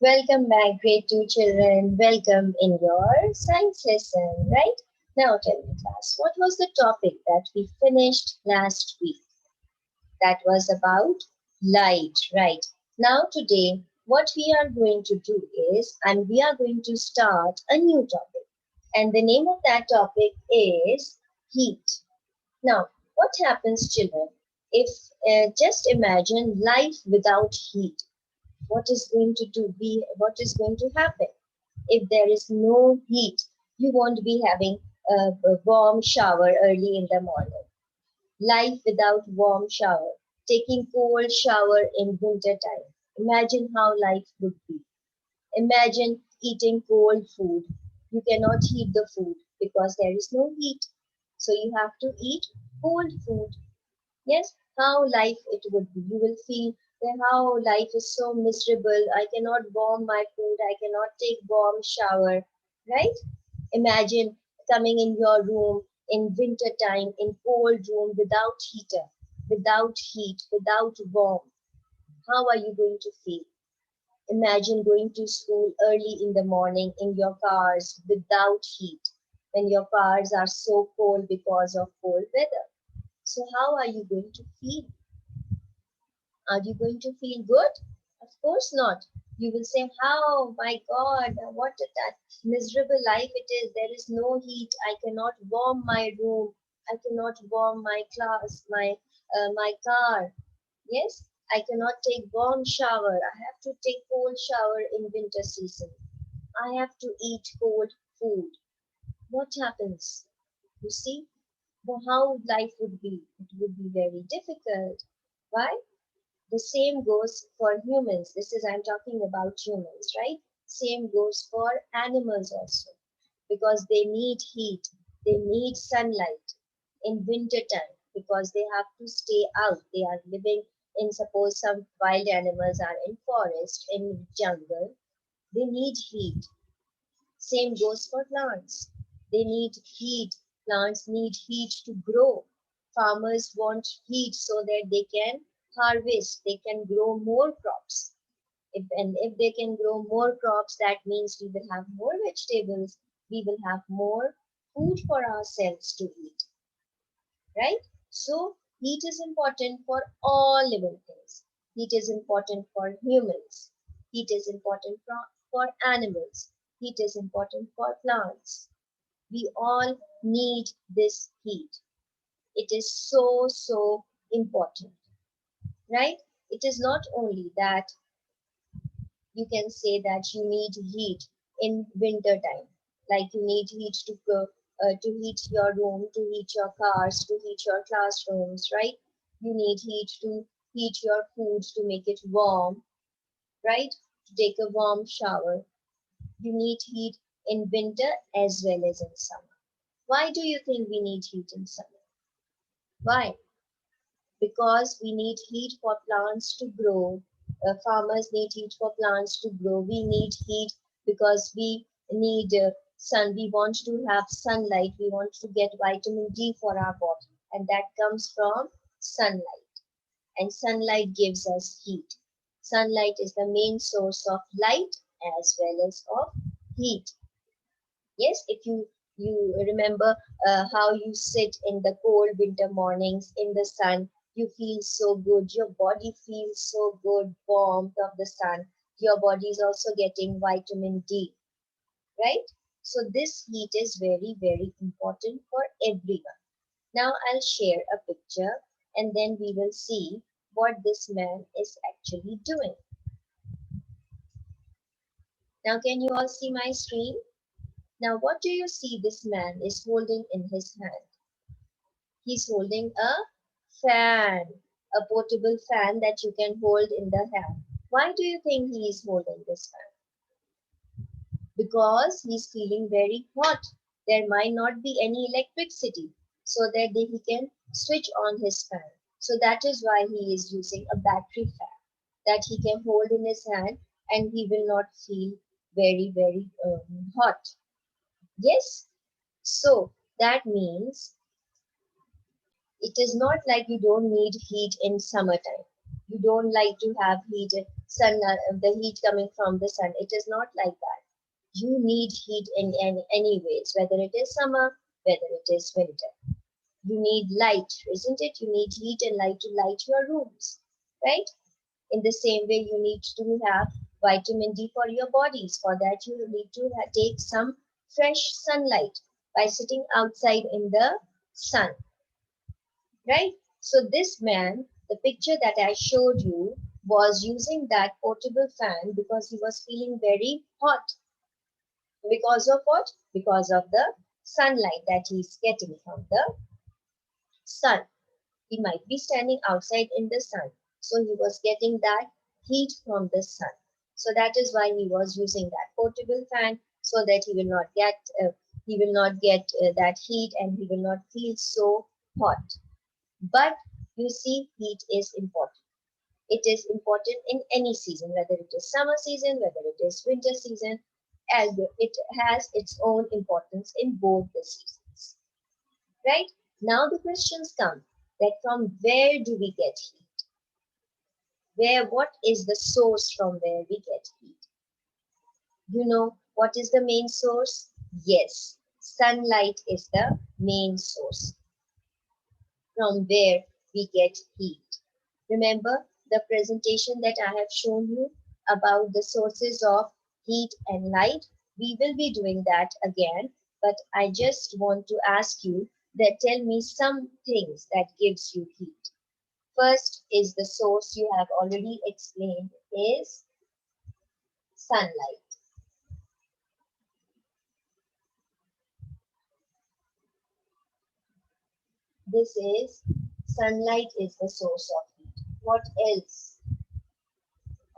Welcome back, grade 2 children. Welcome in your science lesson, right? Now tell me, class, what was the topic that we finished last week? That was about light, right? Now today, what we are going to do is, and we are going to start a new topic. And the name of that topic is heat. Now, what happens, children, if just imagine life without heat? What is going to be what is going to happen if there is no heat? You won't be having a warm shower early in the morning. Life without warm shower, taking cold shower in winter time. Imagine how life would be. Imagine eating cold food. You cannot heat the food because there is no heat, so you have to eat cold food. Yes, how life it would be. You will feel that how life is so miserable. I cannot warm my food. I cannot take warm shower. Right? Imagine coming in your room in winter time in cold room without heater, without heat, without warm. How are you going to feel? Imagine going to school early in the morning in your cars without heat when your cars are so cold because of cold weather. So how are you going to feel? Are you going to feel good? Of course not. You will say, how, my God, what that miserable life it is. There is no heat. I cannot warm my room. I cannot warm my class, my car. Yes, I cannot take warm shower. I have to take cold shower in winter season. I have to eat cold food. What happens? You see, how life would be. It would be very difficult. Why? The same goes for humans. This is, I'm talking about humans, right? Same goes for animals also because they need heat, they need sunlight in winter time because they have to stay out. They are living in, suppose some wild animals are in forest, in jungle, they need heat. Same goes for plants. They need heat. Plants need heat to grow. Farmers want heat so that they can harvest, they can grow more crops. If they can grow more crops, that means we will have more vegetables, we will have more food for ourselves to eat, right? So heat is important for all living things. Heat is important for humans. Heat is important for animals. Heat is important for plants. We all need this heat. It is so, so important, right? It is not only that you can say that you need heat in winter time, like you need heat to heat your room, to heat your cars, to heat your classrooms, right? You need heat to heat your food to make it warm, right? To take a warm shower. You need heat in winter as well as in summer. Why do you think we need heat in summer? Why? Because we need heat for plants to grow. Farmers need heat for plants to grow. We need heat because we need sun. We want to have sunlight. We want to get vitamin D for our body, and that comes from sunlight. And sunlight gives us heat. Sunlight is the main source of light as well as of heat. Yes, if you remember how you sit in the cold winter mornings in the sun, you feel so good. Your body feels so good, warmth of the sun. Your body is also getting vitamin D, right? So this heat is very, very important for everyone. Now I'll share a picture and then we will see what this man is actually doing. Now can you all see my screen? Now what do you see this man is holding in his hand? He's holding a fan, a portable fan that you can hold in the hand. Why do you think he is holding this fan? Because he's feeling very hot. There might not be any electricity so that he can switch on his fan. So that is why he is using a battery fan that he can hold in his hand and he will not feel very, very hot. Yes? So that means it is not like you don't need heat in summertime. You don't like to have heat, the heat coming from the sun. It is not like that. You need heat in any ways, whether it is summer, whether it is winter. You need light, isn't it? You need heat and light to light your rooms, right? In the same way, you need to have vitamin D for your bodies. For that, you need to take some fresh sunlight by sitting outside in the sun, right? So this man, the picture that I showed you, was using that portable fan because he was feeling very hot. Because of what? Because of the sunlight that he's getting from the sun. He might be standing outside in the sun. So he was getting that heat from the sun. So that is why he was using that portable fan, so that he will not get that heat, and he will not feel so hot. But you see, heat is important. It is important in any season, whether it is summer season, whether it is winter season, as it has its own importance in both the seasons. Right? Now the questions come that from where do we get heat? What is the source from where we get heat? You know what is the main source? Yes, sunlight is the main source from where we get heat. Remember the presentation that I have shown you about the sources of heat and light? We will be doing that again, but I just want to ask you that tell me some things that gives you heat. First is the source you have already explained is sunlight. This is sunlight is the source of heat. What else?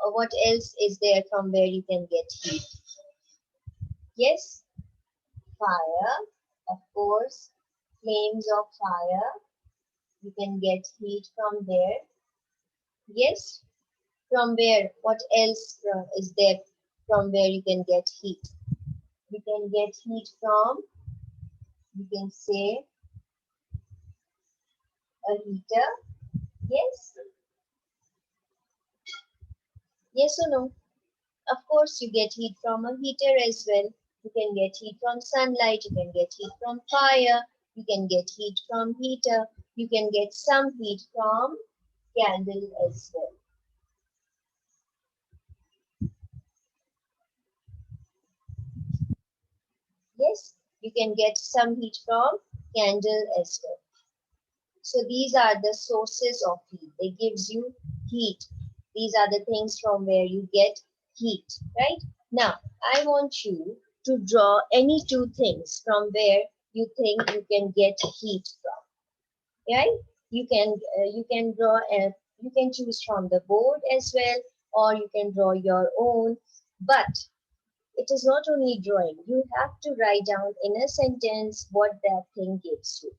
Or what else is there from where you can get heat? Yes, fire, of course, flames of fire. You can get heat from there. Yes, from where? What else is there from where you can get heat? You can get heat from, you can say, a heater. Yes, yes or no? Of course, you get heat from a heater as well. You can get heat from sunlight. You can get heat from fire. You can get heat from heater. You can get some heat from candle as well. Yes, you can get some heat from candle as well. So these are the sources of heat. They gives you heat. These are the things from where you get heat, right? Now, I want you to draw any two things from where you think you can get heat from, right? You can draw you can choose from the board as well, or you can draw your own. But it is not only drawing. You have to write down in a sentence what that thing gives you.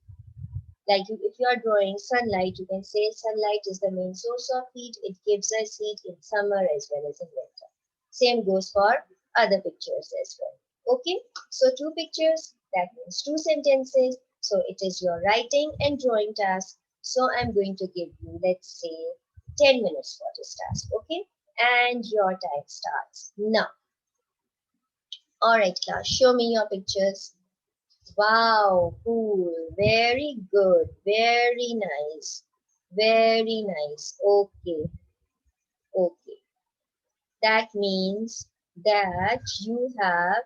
Like if you are drawing sunlight, you can say sunlight is the main source of heat. It gives us heat in summer as well as in winter. Same goes for other pictures as well. Okay, so two pictures, that means two sentences. So it is your writing and drawing task. So I'm going to give you, let's say, 10 minutes for this task. Okay, and your time starts now. All right, class, show me your pictures. Wow, cool. Very good. Very nice. Very nice. Okay. Okay. That means that you have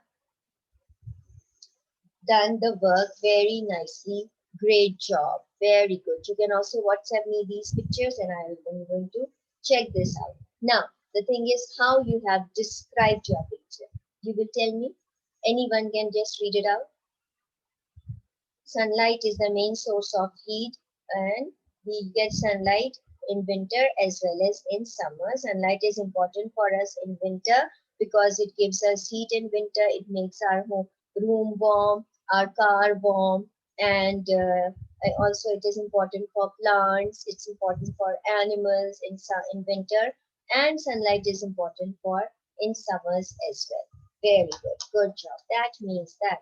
done the work very nicely. Great job. Very good. You can also WhatsApp me these pictures and I am going to check this out. Now, the thing is how you have described your picture. You will tell me. Anyone can just read it out. Sunlight is the main source of heat, and we get sunlight in winter as well as in summer. Sunlight is important for us in winter because it gives us heat in winter. It makes our room warm, our car warm, and also it is important for plants. It's important for animals in winter, and sunlight is important for in summers as well. Very good. Good job. That means that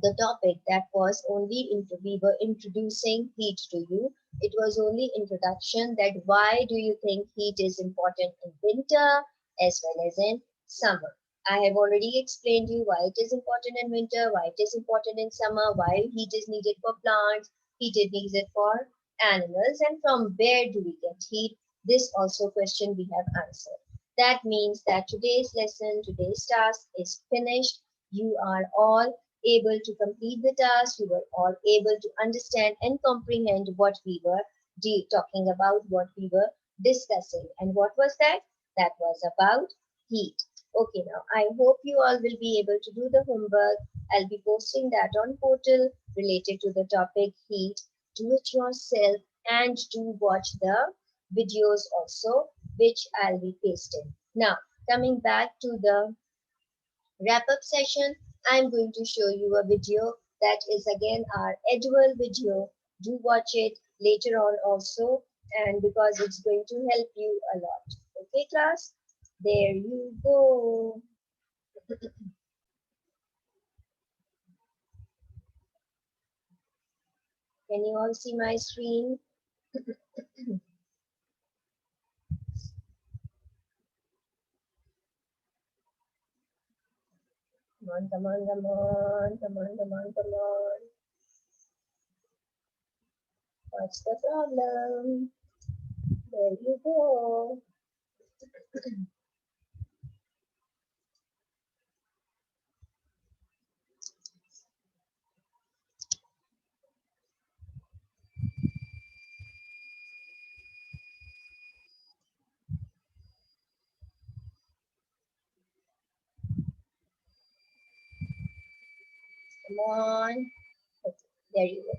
the topic that was only we were introducing heat to you. It was only introduction that why do you think heat is important in winter as well as in summer. I have already explained you why it is important in winter, why it is important in summer, why heat is needed for plants, heat is needed for animals, and from where do we get heat. This also question we have answered. That means that today's lesson, today's task is finished. You are all able to complete the task. You were all able to understand and comprehend what we were talking about, what we were discussing. And what was that? That was about heat. Okay, now I hope you all will be able to do the homework. I'll be posting that on portal related to the topic heat. Do it yourself and do watch the videos also, which I'll be pasting. Now, coming back to the wrap up session, I'm going to show you a video that is again our Edual video. Do watch it later on also, and because it's going to help you a lot. Okay, class? There you go. Can you all see my screen? Come on, come on, come on, come on, come on, come on. What's the problem? There you go. Come on. Okay, there you go.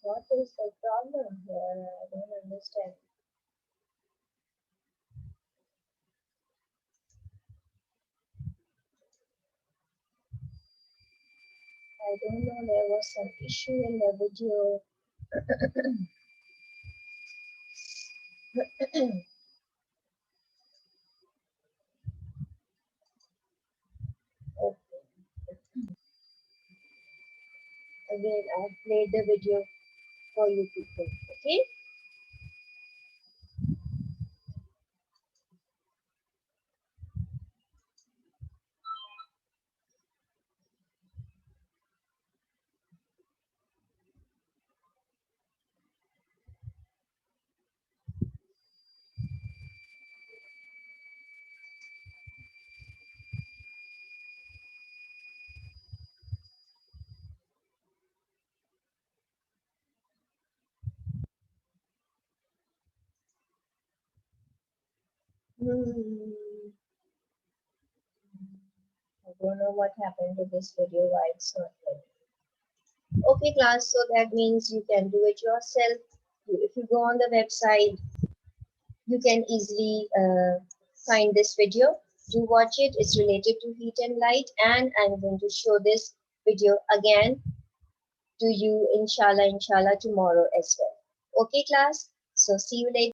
What is the problem here? I don't understand. I don't know, there was some issue in the video. Okay. Again, I've played the video for you people. Okay? Hmm. I don't know what happened to this video, why it's not playing. Okay, class, so that means you can do it yourself. If you go on the website, you can easily find this video. Do watch it. It's related to heat and light, and I'm going to show this video again to you, inshallah, inshallah, tomorrow as well. Okay, class? So see you later.